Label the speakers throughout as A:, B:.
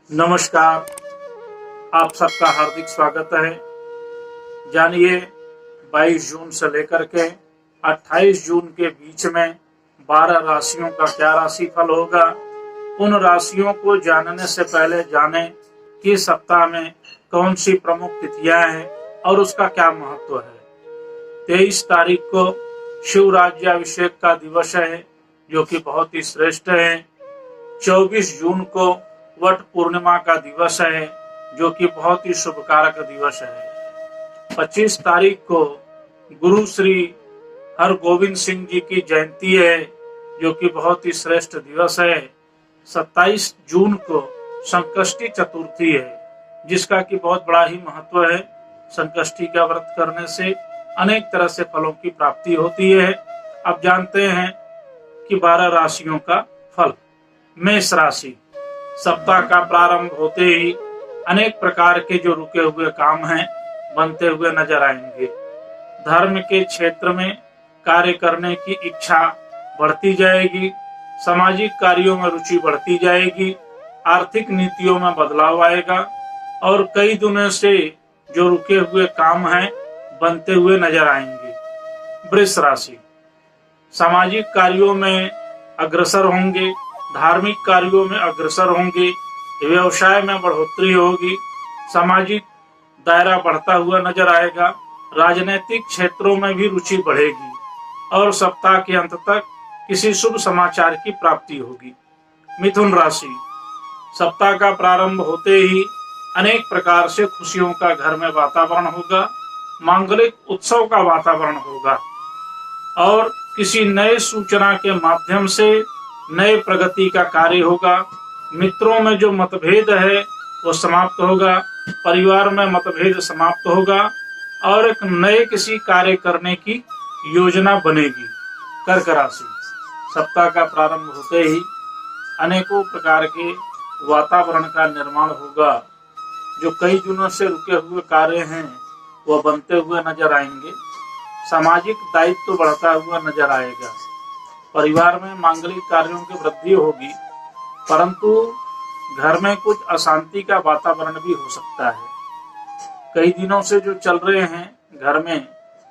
A: नमस्कार। आप सबका हार्दिक स्वागत है। जानिए 22 जून से लेकर के 28 जून के बीच में 12 राशियों का क्या राशिफल होगा। उन राशियों को जानने से पहले जानें कि सप्ताह में कौन सी प्रमुख तिथियां हैं और उसका क्या महत्व है। 23 तारीख को शिव राज्याभिषेक का दिवस है जो कि बहुत ही श्रेष्ठ है। 24 जून को वट पूर्णिमा का दिवस है जो कि बहुत ही शुभकारक दिवस है। 25 तारीख को गुरु श्री हरगोविंद सिंह जी की जयंती है जो कि बहुत ही श्रेष्ठ दिवस है। 27 जून को संकष्टी चतुर्थी है जिसका कि बहुत बड़ा ही महत्व है। संकष्टी का व्रत करने से अनेक तरह से फलों की प्राप्ति होती है। अब जानते हैं कि 12 राशियों का फल। मेष राशि, सप्ताह का प्रारंभ होते ही अनेक प्रकार के जो रुके हुए काम हैं बनते हुए नजर आएंगे। धर्म के क्षेत्र में कार्य करने की इच्छा बढ़ती जाएगी। सामाजिक कार्यों में रुचि बढ़ती जाएगी। आर्थिक नीतियों में बदलाव आएगा और कई दिनों से जो रुके हुए काम हैं बनते हुए नजर आएंगे। वृष राशि, सामाजिक कार्यों में अग्रसर होंगे, धार्मिक कार्यों में अग्रसर होंगे, व्यवसाय में बढ़ोतरी होगी, सामाजिक दायरा बढ़ता हुआ नजर आएगा, राजनीतिक क्षेत्रों में भी रुचि बढ़ेगी और सप्ताह के अंत तक किसी शुभ समाचार की प्राप्ति होगी। मिथुन राशि, सप्ताह का प्रारंभ होते ही अनेक प्रकार से खुशियों का घर में वातावरण होगा, मांगलिक उत्सव का वातावरण होगा और किसी नए सूचना के माध्यम से नए प्रगति का कार्य होगा। मित्रों में जो मतभेद है वो समाप्त होगा, परिवार में मतभेद समाप्त होगा और एक नए किसी कार्य करने की योजना बनेगी। कर्क राशि, सप्ताह का प्रारंभ होते ही अनेकों प्रकार के वातावरण का निर्माण होगा। जो कई दिनों से रुके हुए कार्य हैं वह बनते हुए नजर आएंगे। सामाजिक दायित्व बढ़ता हुआ नजर आएगा। परिवार में मांगलिक कार्यों की वृद्धि होगी परंतु घर में कुछ अशांति का वातावरण भी हो सकता है। कई दिनों से जो चल रहे हैं घर में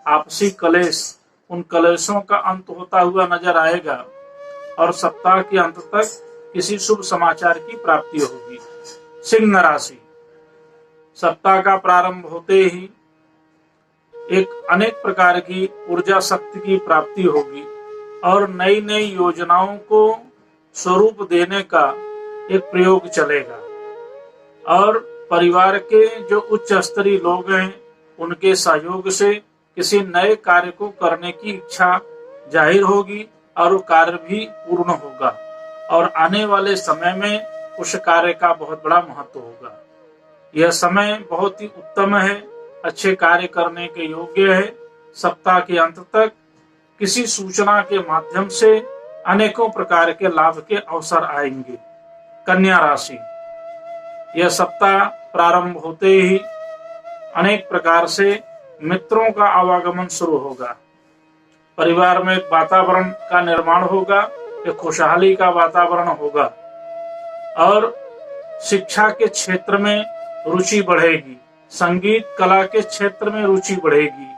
A: आपसी कलेश, उन कलेशों का अंत होता हुआ नजर आएगा और सप्ताह के अंत तक किसी शुभ समाचार की प्राप्ति होगी। सिंह राशि, सप्ताह का प्रारंभ होते ही एक अनेक प्रकार की ऊर्जा शक्ति की प्राप्ति होगी और नई नई योजनाओं को स्वरूप देने का एक प्रयोग चलेगा और परिवार के जो उच्च स्तरीय लोग हैं उनके सहयोग से किसी नए कार्य को करने की इच्छा जाहिर होगी और वो कार्य भी पूर्ण होगा और आने वाले समय में उस कार्य का बहुत बड़ा महत्व होगा। यह समय बहुत ही उत्तम है, अच्छे कार्य करने के योग्य है। सप्ताह के अंत तक किसी सूचना के माध्यम से अनेकों प्रकार के लाभ के अवसर आएंगे। कन्या राशि, यह सप्ताह प्रारंभ होते ही अनेक प्रकार से मित्रों का आवागमन शुरू होगा। परिवार में एक वातावरण का निर्माण होगा, एक खुशहाली का वातावरण होगा और शिक्षा के क्षेत्र में रुचि बढ़ेगी, संगीत कला के क्षेत्र में रुचि बढ़ेगी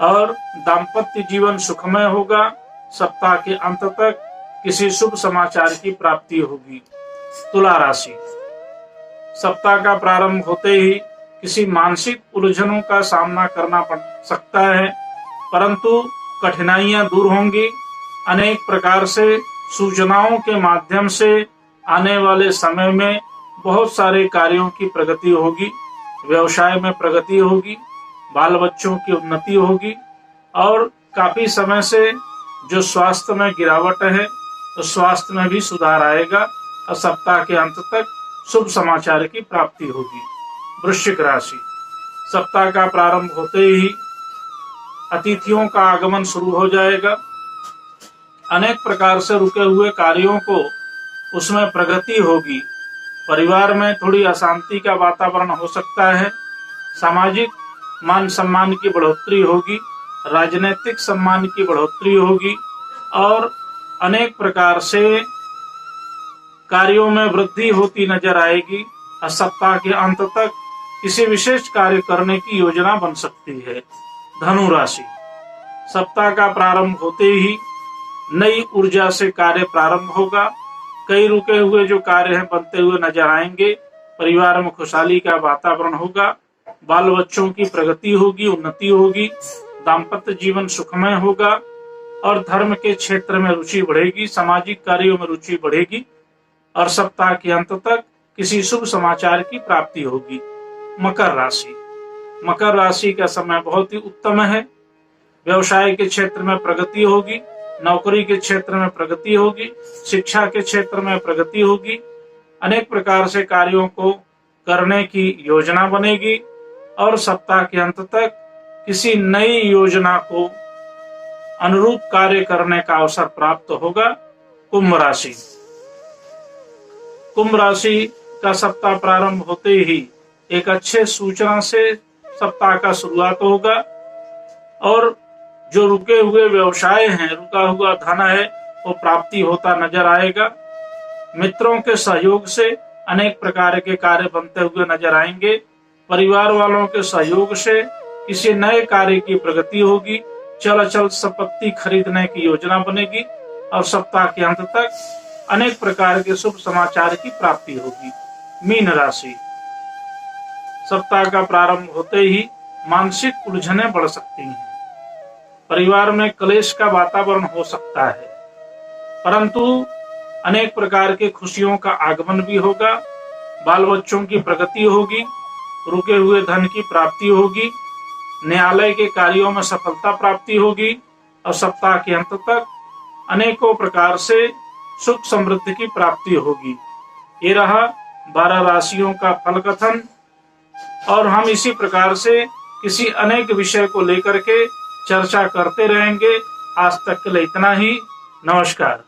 A: और दाम्पत्य जीवन सुखमय होगा। सप्ताह के अंत तक किसी शुभ समाचार की प्राप्ति होगी। तुला राशि, सप्ताह का प्रारंभ होते ही किसी मानसिक उलझनों का सामना करना पड़ सकता है परंतु कठिनाइयां दूर होंगी। अनेक प्रकार से सूचनाओं के माध्यम से आने वाले समय में बहुत सारे कार्यों की प्रगति होगी, व्यवसाय में प्रगति होगी, बाल बच्चों की उन्नति होगी और काफी समय से जो स्वास्थ्य में गिरावट है तो स्वास्थ्य में भी सुधार आएगा और सप्ताह के अंत तक शुभ समाचार की प्राप्ति होगी। वृश्चिक राशि, सप्ताह का प्रारंभ होते ही अतिथियों का आगमन शुरू हो जाएगा। अनेक प्रकार से रुके हुए कार्यों को उसमें प्रगति होगी। परिवार में थोड़ी अशांति का वातावरण हो सकता है। सामाजिक मान सम्मान की बढ़ोतरी होगी, राजनीतिक सम्मान की बढ़ोतरी होगी और अनेक प्रकार से कार्यों में वृद्धि होती नजर आएगी और सप्ताह के अंत तक किसी विशेष कार्य करने की योजना बन सकती है। धनु राशि, सप्ताह का प्रारंभ होते ही नई ऊर्जा से कार्य प्रारंभ होगा। कई रुके हुए जो कार्य हैं बनते हुए नजर आएंगे। परिवार में खुशहाली का वातावरण होगा। बाल बच्चों की प्रगति होगी, उन्नति होगी। दाम्पत्य जीवन सुखमय होगा और धर्म के क्षेत्र में रुचि बढ़ेगी। सामाजिक कार्यों में रुचि बढ़ेगी और सप्ताह के अंत तक किसी शुभ समाचार की प्राप्ति होगी। मकर राशि, मकर राशि का समय बहुत ही उत्तम है। व्यवसाय के क्षेत्र में प्रगति होगी, नौकरी के क्षेत्र में प्रगति होगी, शिक्षा के क्षेत्र में प्रगति होगी। अनेक प्रकार से कार्यों को करने की योजना बनेगी और सप्ताह के अंत तक किसी नई योजना को अनुरूप कार्य करने का अवसर प्राप्त होगा। कुंभ राशि, कुंभ राशि का सप्ताह प्रारंभ होते ही एक अच्छे सूचना से सप्ताह का शुरुआत होगा और जो रुके हुए व्यवसाय हैं, रुका हुआ धन है, वो प्राप्ति होता नजर आएगा। मित्रों के सहयोग से अनेक प्रकार के कार्य बनते हुए नजर आएंगे। परिवार वालों के सहयोग से किसी नए कार्य की प्रगति होगी। चल अचल संपत्ति खरीदने की योजना बनेगी और सप्ताह के अंत तक अनेक प्रकार के शुभ समाचार की प्राप्ति होगी। मीन राशि, सप्ताह का प्रारंभ होते ही मानसिक उलझने बढ़ सकती हैं। परिवार में क्लेश का वातावरण हो सकता है, परंतु अनेक प्रकार के खुशियों का आगमन भी होगा। बाल बच्चों की प्रगति होगी, रुके हुए धन की प्राप्ति होगी, न्यायालय के कार्यों में सफलता प्राप्ति होगी और सप्ताह के अंत तक अनेकों प्रकार से सुख समृद्धि की प्राप्ति होगी। ये रहा 12 राशियों का फल कथन और हम इसी प्रकार से किसी अनेक विषय को लेकर के चर्चा करते रहेंगे। आज तक के लिए इतना ही। नमस्कार।